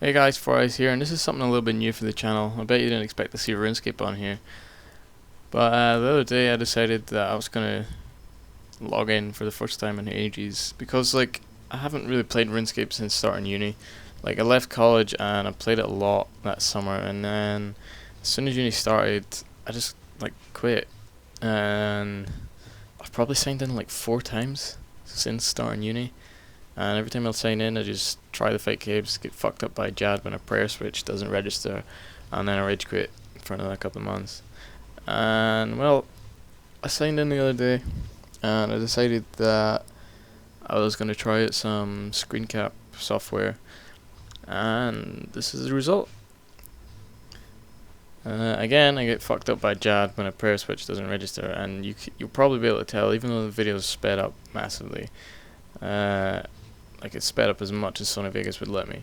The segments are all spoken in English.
Hey guys, x4iiiis here, and this is something a little bit new for the channel. I bet you didn't expect to see Runescape on here. But the other day I decided that I was gonna log in for the first time in ages, because I haven't really played Runescape since starting uni. Like, I left college and I played it a lot that summer, and then as soon as uni started, I just quit. And I've probably signed in like 4 times since starting uni. And every time I'll sign in, I just try the fight caves, get fucked up by Jad when a prayer switch doesn't register, and then I rage quit for another couple of months. And well, I signed in the other day, and I decided that I was going to try out some screen cap software, and this is the result. Again, I get fucked up by Jad when a prayer switch doesn't register, and you'll probably be able to tell, even though the video is sped up massively. It's sped up as much as Sony Vegas would let me.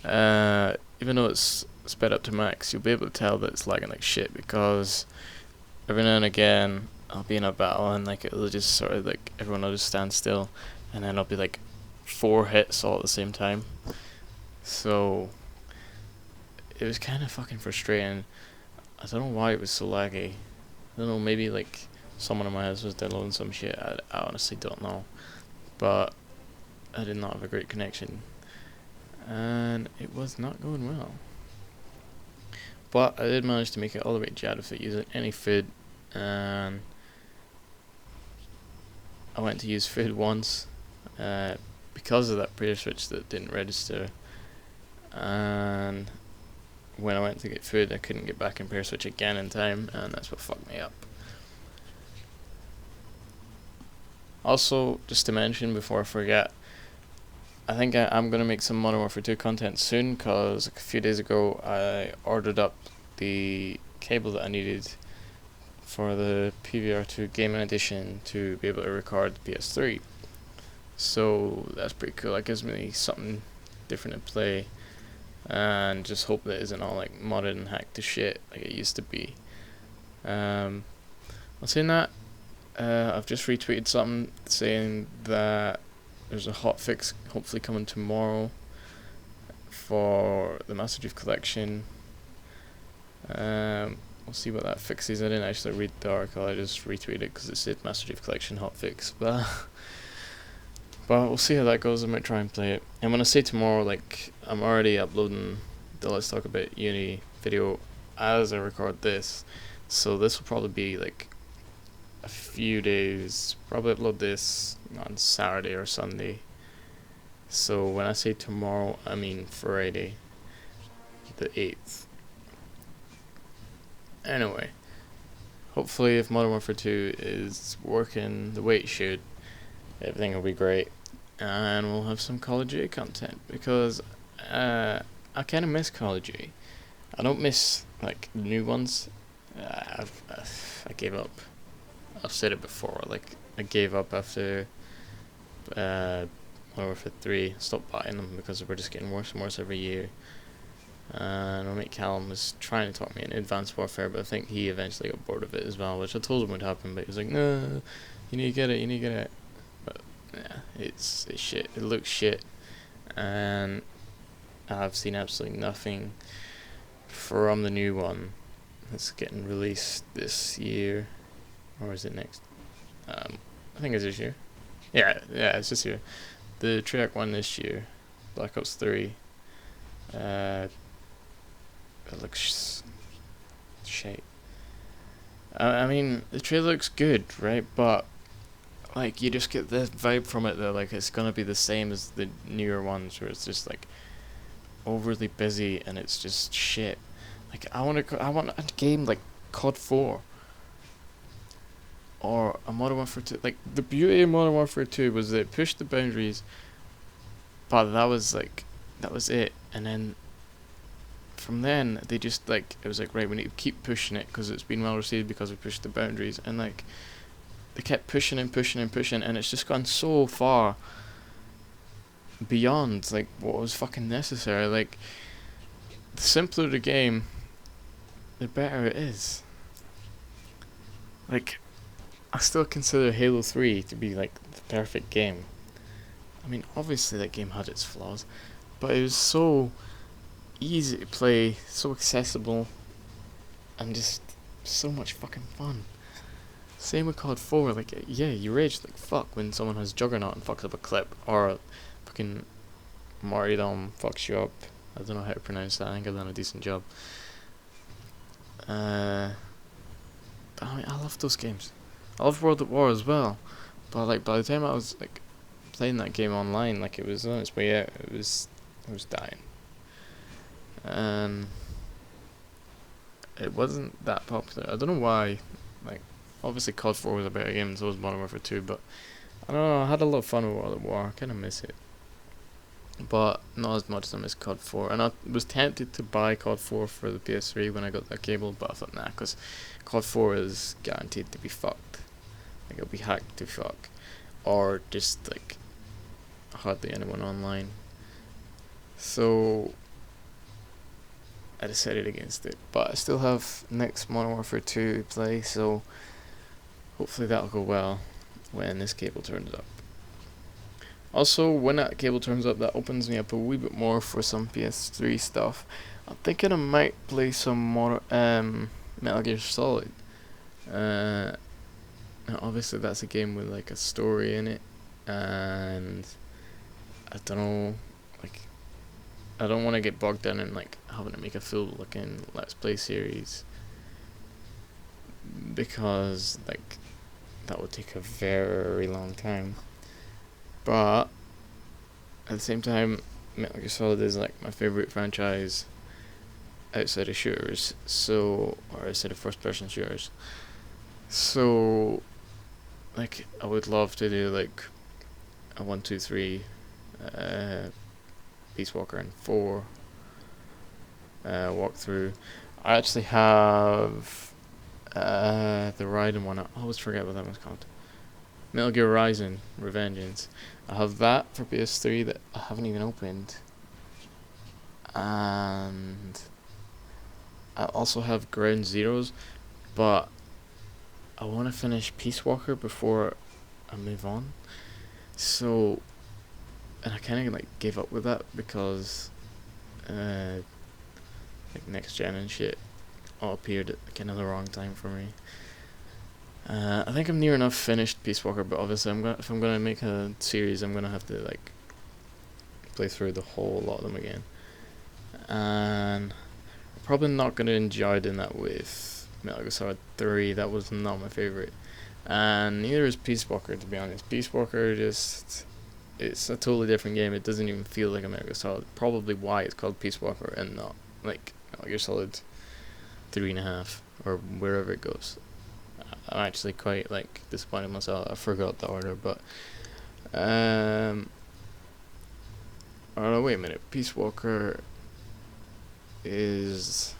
Even though it's sped up to max, you'll be able to tell that it's lagging like shit, because every now and again I'll be in a battle and it'll just sort of everyone will just stand still, and then I'll be 4 hits all at the same time. So it was kind of fucking frustrating. I don't know why it was so laggy. I don't know, maybe someone in my house was downloading some shit. I honestly don't know. But I did not have a great connection, and it was not going well. But I did manage to make it all the way to Jad without using any food, and I went to use food once because of that prayer switch that didn't register, and when I went to get food I couldn't get back in prayer switch again in time, and that's what fucked me up. Also, just to mention before I forget, I think I'm going to make some Modern Warfare 2 content soon, because a few days ago I ordered up the cable that I needed for the PVR2 Gaming Edition to be able to record the PS3. So that's pretty cool. That gives me something different to play, and just hope that it isn't all modded and hacked to shit like it used to be. I'll saying that, I've just retweeted something saying that there's a hotfix hopefully coming tomorrow for the Master Chief Collection. We'll see what that fix is. I didn't actually read the article, I just retweeted it because it said Master Chief Collection hotfix. But we'll see how that goes. I might try and play it. And when I say tomorrow, I'm already uploading the Let's Talk About Uni video as I record this. So this will probably be a few days. Probably upload this on Saturday or Sunday. So when I say tomorrow, I mean Friday the 8th. Anyway, hopefully if Modern Warfare 2 is working the way it should, everything will be great, and we'll have some Call of Duty content, because I kind of miss Call of Duty. I don't miss the new ones. I gave up. I've said it before, I gave up after Modern Warfare 3. Stopped buying them because they were just getting worse and worse every year. And my mate Callum was trying to talk me into Advanced Warfare, but I think he eventually got bored of it as well, which I told him would happen, but he was like, no, you need to get it, But yeah, it's shit, it looks shit, and I've seen absolutely nothing from the new one that's getting released this year. Or is it next? I think it's this year. Yeah, it's this year. The Treyarch one this year, Black Ops 3. It looks shit. I mean, the trailer looks good, right? But you just get the vibe from it that it's gonna be the same as the newer ones, where it's just overly busy and it's just shit. I want a game like COD 4. Or a Modern Warfare 2. The beauty of Modern Warfare 2 was that it pushed the boundaries, but that was it. And then from then they just it was right, we need to keep pushing it because it's been well received because we pushed the boundaries, and they kept pushing and pushing and pushing, and it's just gone so far beyond what was fucking necessary. The simpler the game, the better it is. I still consider Halo 3 to be the perfect game. I mean, obviously that game had its flaws, but it was so easy to play, so accessible, and just so much fucking fun. Same with COD 4, like, yeah, you rage like fuck when someone has Juggernaut and fucks up a clip, or fucking Martyrdom fucks you up. I don't know how to pronounce that, I think I've done a decent job. But I mean, I love those games. I love World at War as well, but like by the time I was like playing that game online, like it was on its way out, it was dying. And it wasn't that popular. I don't know why. Like, obviously COD 4 was a better game, and so was Modern Warfare 2, but I don't know, I had a lot of fun with World at War. I kind of miss it. But not as much as I miss COD 4. And I was tempted to buy COD 4 for the PS3 when I got that cable, but I thought, nah, because COD 4 is guaranteed to be fucked. Like, it'll be hacked to fuck. Or just, like, hardly anyone online. So I decided against it. But I still have next Modern Warfare 2 to play, so hopefully that'll go well when this cable turns up. Also, when that cable turns up, that opens me up a wee bit more for some PS3 stuff. I'm thinking I might play some more Metal Gear Solid. Now obviously that's a game with like a story in it, and I don't know, like, I don't want to get bogged down in like having to make a full looking Let's Play series, because like that would take a very long time. But at the same time, Metal Gear Solid is like my favorite franchise outside of shooters, or outside of first person shooters. So like I would love to do like a 1, 2, 3 Peace Walker and 4 walkthrough. I actually have the Raiden one. I always forget what that one's called. Metal Gear Rising: Revengeance. I have that for PS3 that I haven't even opened. And I also have Ground Zeroes, but I want to finish Peace Walker before I move on. So, and I kind of like gave up with that because like next gen and shit all appeared at kind of the wrong time for me. I think I'm near enough finished Peace Walker, but obviously if I'm gonna make a series, I'm gonna have to like play through the whole lot of them again, and I'm probably not gonna enjoy doing that with Metal Gear Solid 3. That was not my favorite, and neither is Peace Walker, to be honest. Peace Walker it's a totally different game. It doesn't even feel like a Metal Gear Solid. Probably why it's called Peace Walker and not like Metal Gear Solid 3.5 or wherever it goes. I'm actually quite like disappointed in myself. I forgot the order, but oh no, wait a minute. Peace Walker is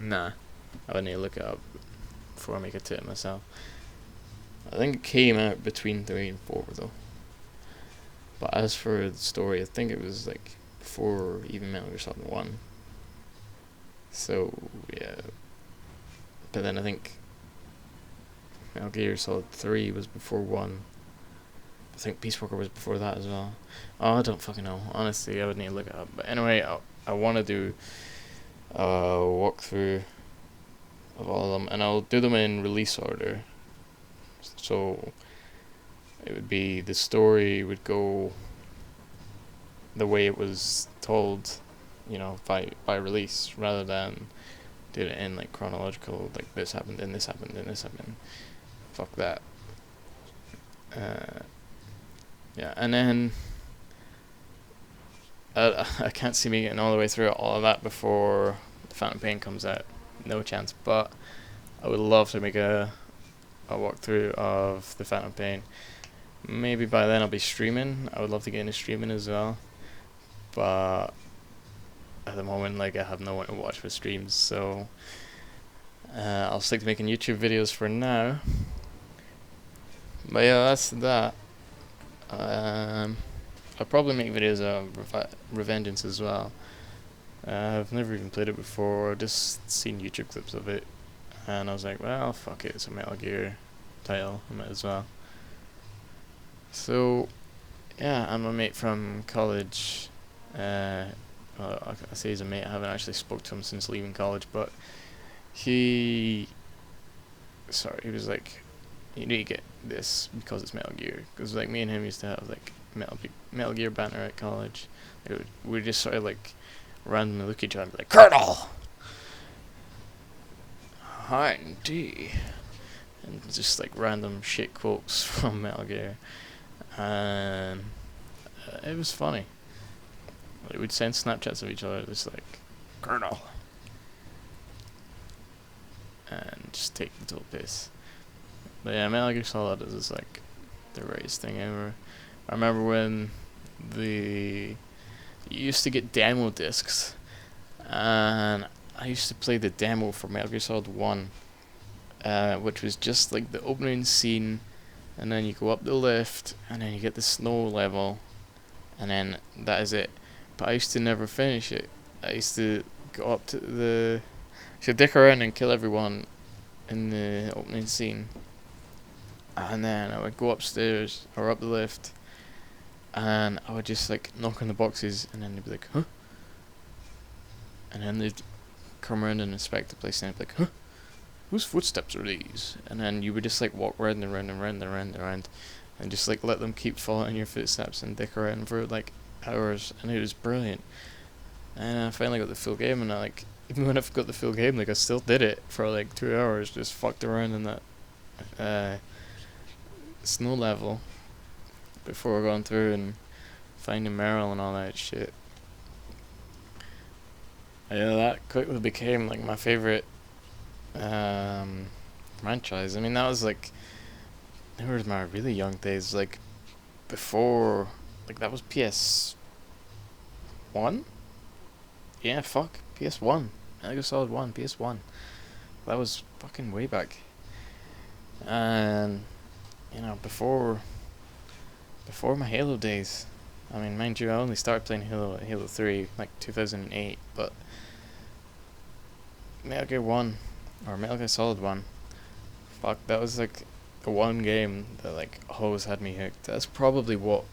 I would need to look it up before I make a tip myself. I think it came out between 3 and 4 though. But as for the story, I think it was like before even Metal Gear Solid 1. So yeah. But then I think Metal Gear Solid 3 was before 1. I think Peace Walker was before that as well. Oh, I don't fucking know. Honestly, I would need to look it up. But anyway, I want to do a walkthrough of all of them, and I'll do them in release order. So it would be, the story would go the way it was told, by release, rather than did it in like chronological, like this happened, then this happened, then this happened. Fuck that. Yeah, and then I can't see me getting all the way through all of that before the Phantom Pain comes out. No chance. But I would love to make a walkthrough of the Phantom Pain. Maybe by then I'll be streaming. I would love to get into streaming as well. But at the moment, like, I have no one to watch for streams, so I'll stick to making YouTube videos for now. But yeah, that's that. I'll probably make videos of Revengeance as well. I've never even played it before, just seen YouTube clips of it, and I was like, well, fuck it, it's a Metal Gear title, I might as well. So yeah, and my mate from college, well, I say he's a mate, I haven't actually spoke to him since leaving college, but he, sorry, he was like, you need to get this because it's Metal Gear, because like me and him used to have like Metal Gear banter at college. We just sort of like randomly look at each other and be like, Colonel! Hi, D. And just like random shit quotes from Metal Gear. And it was funny. Like, we'd send Snapchats of each other, just like, Colonel! And just take the total piss. But yeah, Metal Gear Solid is like the greatest thing ever. I remember when you used to get demo discs, and I used to play the demo for Metal Gear Solid 1, which was just like the opening scene, and then you go up the lift, and then you get the snow level, and then that is it. But I used to never finish it. I used to go up to dick around and kill everyone in the opening scene, and then I would go upstairs or up the lift, and I would just like knock on the boxes, and then they'd be like, huh? And then they'd come around and inspect the place, and they'd be like, huh? Whose footsteps are these? And then you would just like walk round and round and round and round and round, and just like let them keep following your footsteps and dick around for like hours, and it was brilliant. And I finally got the full game, and I like, even when I got the full game, like I still did it for like 2 hours, just fucked around in that snow level before going through and finding Meryl and all that shit. Yeah, that quickly became like my favorite franchise. I mean, that was like, they were my really young days, like before, like that was PS1? Yeah, fuck, PS1. Metal Gear Solid 1, PS1. That was fucking way back. And, you know, before my Halo days. I mean, mind you, I only started playing Halo 3, like 2008, but Metal Gear 1, or Metal Gear Solid 1, fuck, that was like the one game that like always had me hooked. That's probably what,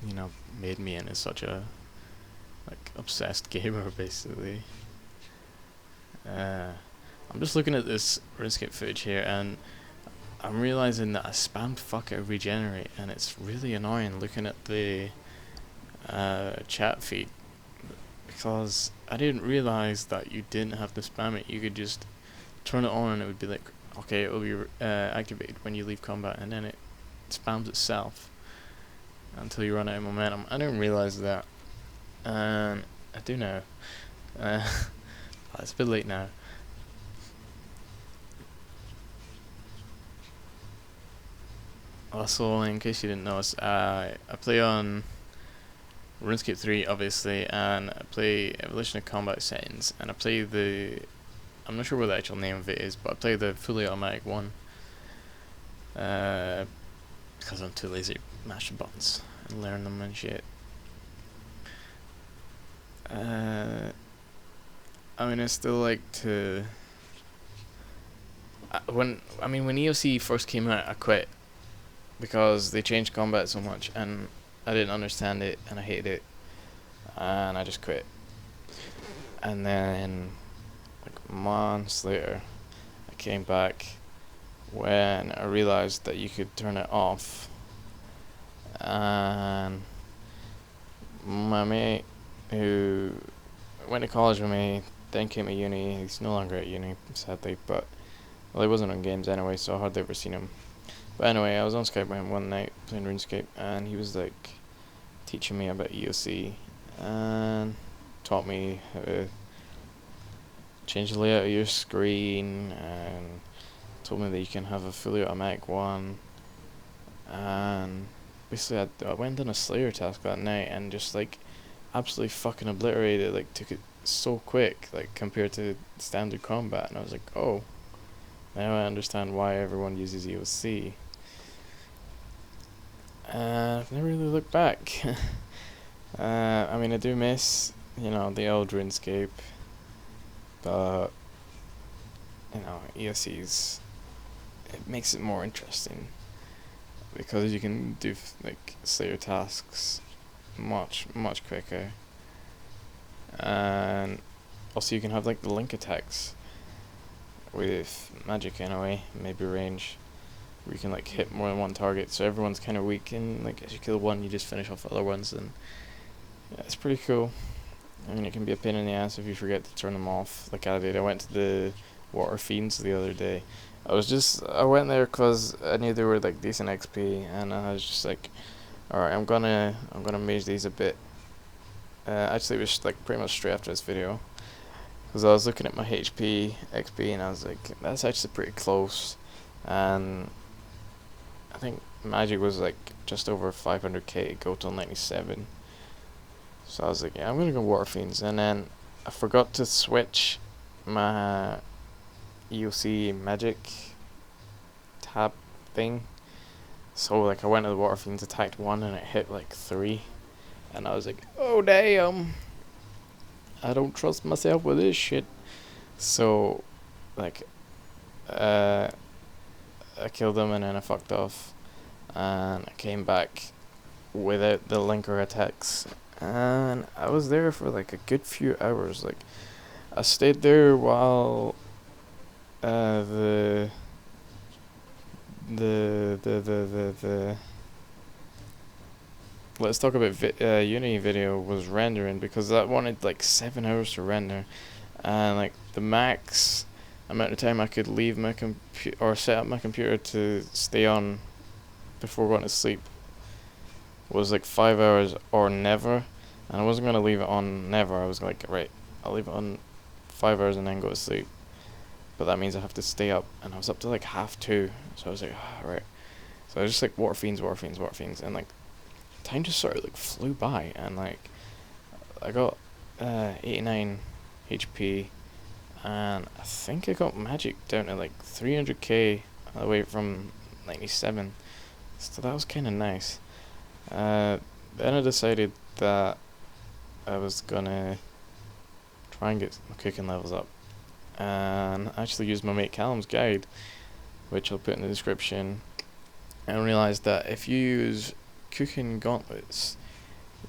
you know, made me into such a like obsessed gamer, basically. I'm just looking at this Runescape footage here, and I'm realizing that I spammed fuck it regenerate, and it's really annoying looking at the chat feed, because I didn't realize that you didn't have to spam it. You could just turn it on and it would be like, okay, it will be activated when you leave combat, and then it spams itself until you run out of momentum. I didn't realize that, and I do now. It's a bit late now. Also, in case you didn't notice, I play on RuneScape 3, obviously, and I play Evolution of Combat Settings, and I play I'm not sure what the actual name of it is, but I play the fully automatic one, because I'm too lazy to mash the buttons and learn them and shit. I mean, I still like to... when EOC first came out, I quit, because they changed combat so much, and I didn't understand it, and I hated it, and I just quit. And then, like months later, I came back when I realized that you could turn it off, and my mate who went to college with me then came to uni. He's no longer at uni, sadly, but well, he wasn't on games anyway, so I hardly ever seen him. But anyway, I was on Skype with him one night playing RuneScape, and he was like teaching me about EOC and taught me how to change the layout of your screen, and told me that you can have a fully automatic one. And basically, I went on a Slayer task that night and just like absolutely fucking obliterated. Like, took it so quick, like compared to standard combat, and I was like, oh, now I understand why everyone uses EOC. I've never really looked back. I mean, I do miss, you know, the old RuneScape, but, you know, EOC's, it makes it more interesting, because you can do like Slayer tasks much quicker, and also you can have like the link attacks with magic in a way, maybe range, where you can like hit more than one target, so everyone's kind of weak, and like as you kill one you just finish off other ones, and yeah, it's pretty cool. I mean, it can be a pain in the ass if you forget to turn them off, like I did. I went to the Water Fiends the other day. I went there because I knew they were like decent XP, and I was just like, alright, I'm gonna mage these a bit. Actually, it was like pretty much straight after this video, because I was looking at my HP, XP, and I was like, that's actually pretty close. And I think magic was like just over 500k, go till 97. So I was like, yeah, I'm gonna go Water Fiends. And then I forgot to switch my EOC magic tab thing. So like I went to the Water Fiends, attacked one, and it hit like 3. And I was like, oh damn, I don't trust myself with this shit. So like I killed him, and then I fucked off, and I came back without the linker attacks, and I was there for like a good few hours. Like I stayed there while the let's talk about Unity video was rendering, because that wanted like 7 hours to render, and like the max amount of time I could leave my computer or set up my computer to stay on before going to sleep was like 5 hours or never, and I wasn't gonna leave it on never. I was like, right, I'll leave it on 5 hours and then go to sleep, but that means I have to stay up, and I was up to like 1:30, so I was like, oh, right. So I was just like Water Fiends, and like time just sort of like flew by, and like I got 89 HP, and I think I got magic down to like 300k away from 97, so that was kind of nice. Then I decided that I was gonna try and get my cooking levels up, and I actually used my mate Callum's guide, which I'll put in the description, and realised that if you use cooking gauntlets,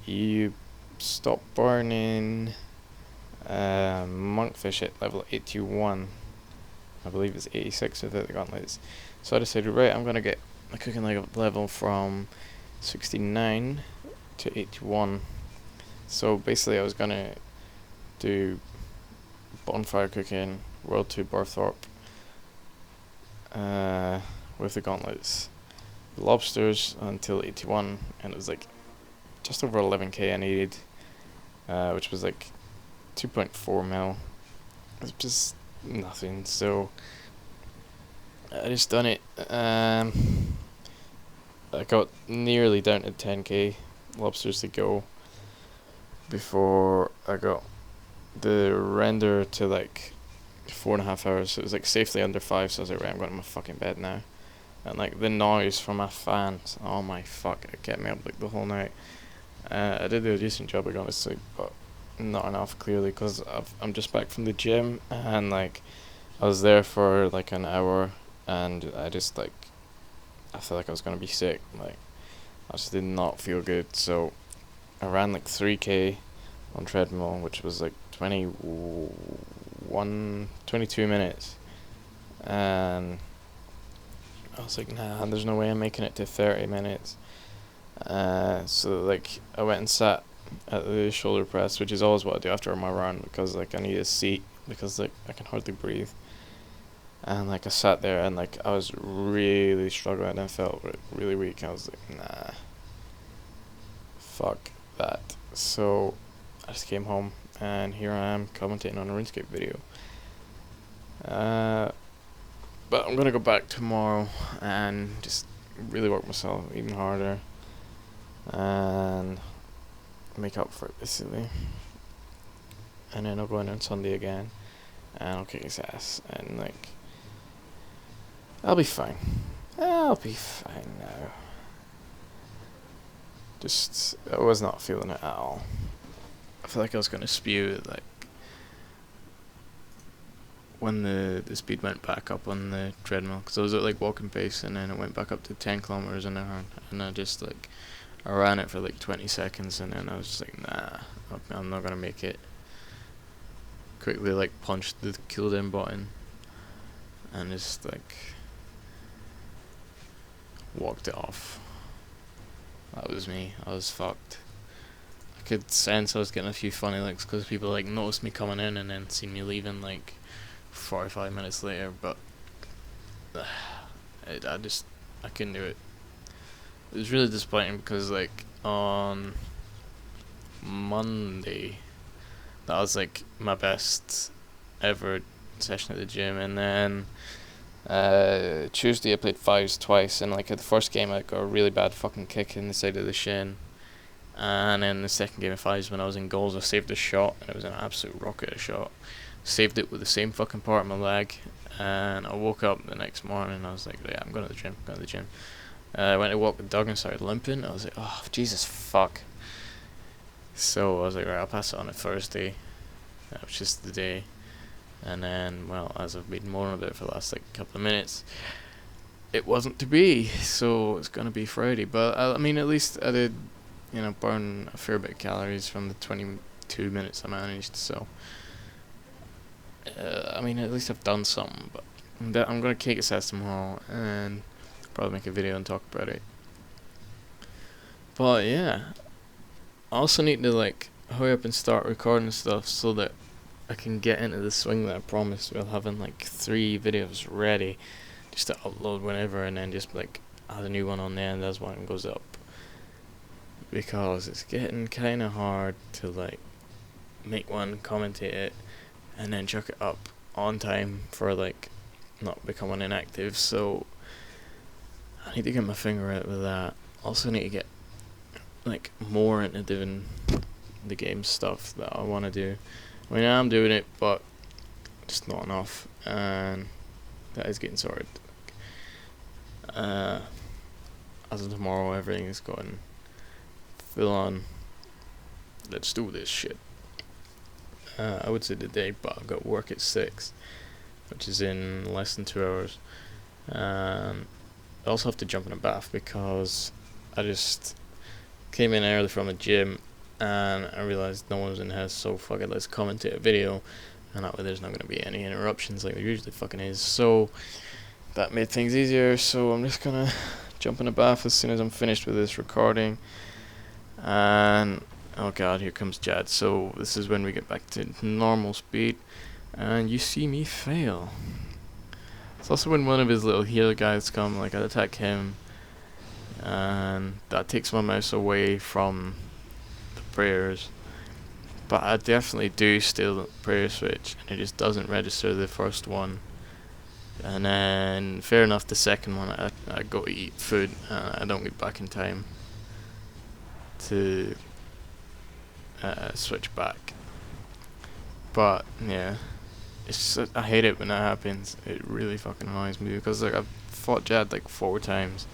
you stop burning monkfish at level 81. I believe it's 86 without the gauntlets. So I decided, right, I'm gonna get my cooking level from 69 to 81. So basically I was gonna do bonfire cooking, world 2 Barthorpe with the gauntlets, lobsters until 81, and it was like just over 11k I needed, which was like 2.4 mil. It was just nothing, so I just done it. I got nearly down to 10k lobsters to go before I got the render to like 4.5 hours, so it was like safely under 5, so I was like, right, I'm going to my fucking bed now. And like the noise from my fans, oh my fuck, it kept me up like the whole night. I did do a decent job of going to sleep, but not enough clearly, because I'm just back from the gym, and like I was there for like an hour, and I just like I felt like I was gonna be sick. Like I just did not feel good, so I ran like 3k on treadmill, which was like 22 minutes, and I was like, nah, there's no way I'm making it to 30 minutes. So like I went and sat at the shoulder press, which is always what I do after my run, because like I need a seat, because like I can hardly breathe. And like I sat there, and like I was really struggling, and I felt really weak. I was like, nah, fuck that. So I just came home, and here I am commentating on a Runescape video. But I'm gonna go back tomorrow and just really work myself even harder and make up for it basically. And then I'll go in on Sunday again, and I'll kick his ass, and like I'll be fine. I'll be fine now. Just I was not feeling it at all. I feel like I was gonna spew like when the speed went back up on the treadmill, because I was at like walking pace, and then it went back up to 10 kilometers an hour, and I ran it for like 20 seconds, and then I was just like, nah, I'm not gonna make it. Quickly like punched the cooldown button, and just like walked it off. That was me. I was fucked. I could sense I was getting a few funny looks because people like noticed me coming in and then seen me leaving like 45 minutes later, but I couldn't do it. It was really disappointing because like on Monday, that was like my best ever session at the gym, and then Tuesday I played fives twice, and like at the first game I got a really bad fucking kick in the side of the shin, and then the second game of fives when I was in goals I saved a shot, and it was an absolute rocket of shot. Saved it with the same fucking part of my leg, and I woke up the next morning and I was like, yeah, I'm going to the gym. I went to walk with Doug and started limping. I was like, oh Jesus fuck. So I was like, right, I'll pass it on a Thursday. That was just the day. And then, well, as I've been moaning about it for the last like couple of minutes, it wasn't to be. So it's gonna be Friday. But I mean, at least I did, burn a fair bit of calories from the 22 minutes I managed. So I mean, at least I've done something. But I'm gonna cake assess tomorrow and probably make a video and talk about it. But yeah, I also need to like hurry up and start recording stuff so that I can get into the swing that I promised with having like 3 videos ready just to upload whenever, and then just like add a new one on the end as one goes up, because it's getting kind of hard to like make one, commentate it, and then chuck it up on time for like not becoming inactive. So I need to get my finger out with that. Also need to get like more into doing the game stuff that I want to do. I mean, I'm doing it, but just not enough, and that is getting sorted. As of tomorrow, everything is going full on. Let's do this shit. I would say today, but I've got work at 6, which is in less than 2 hours. I also have to jump in a bath because I just came in early from the gym and I realised no one was in the house, so fuck it, let's commentate a video, and that way there's not going to be any interruptions like there usually fucking is. So that made things easier, so I'm just gonna jump in a bath as soon as I'm finished with this recording. And oh god, here comes Jad. So this is when we get back to normal speed and you see me fail. It's also when one of his little healer guys come, like I attack him, and that takes my mouse away from the prayers, but I definitely do steal the prayer switch and it just doesn't register the first one. And then fair enough, the second one I go to eat food and I don't get back in time to switch back. But yeah, it's just, I hate it when that happens. It really fucking annoys me because like I've fought Jad like 4 times,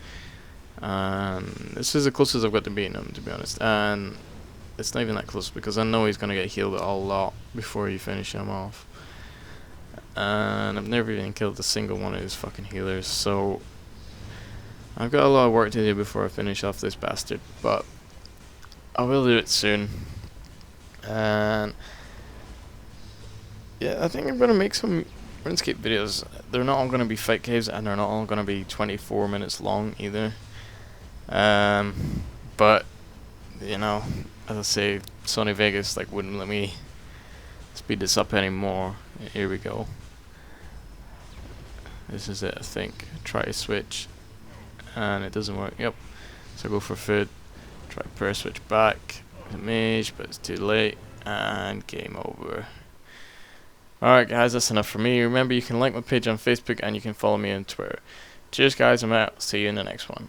and this is the closest I've got to beating him, to be honest. And it's not even that close because I know he's gonna get healed a lot before you finish him off. And I've never even killed a single one of his fucking healers, so I've got a lot of work to do before I finish off this bastard, but I will do it soon. And yeah, I think I'm gonna make some RuneScape videos. They're not all gonna be fight caves, and they're not all gonna be 24 minutes long either. But as I say, Sony Vegas like wouldn't let me speed this up anymore. Here we go. This is it, I think. Try to switch and it doesn't work. Yep. So go for food. Try prayer switch back. The mage, but it's too late, and game over. Alright guys, that's enough for me. Remember, you can like my page on Facebook and you can follow me on Twitter. Cheers guys, I'm out. See you in the next one.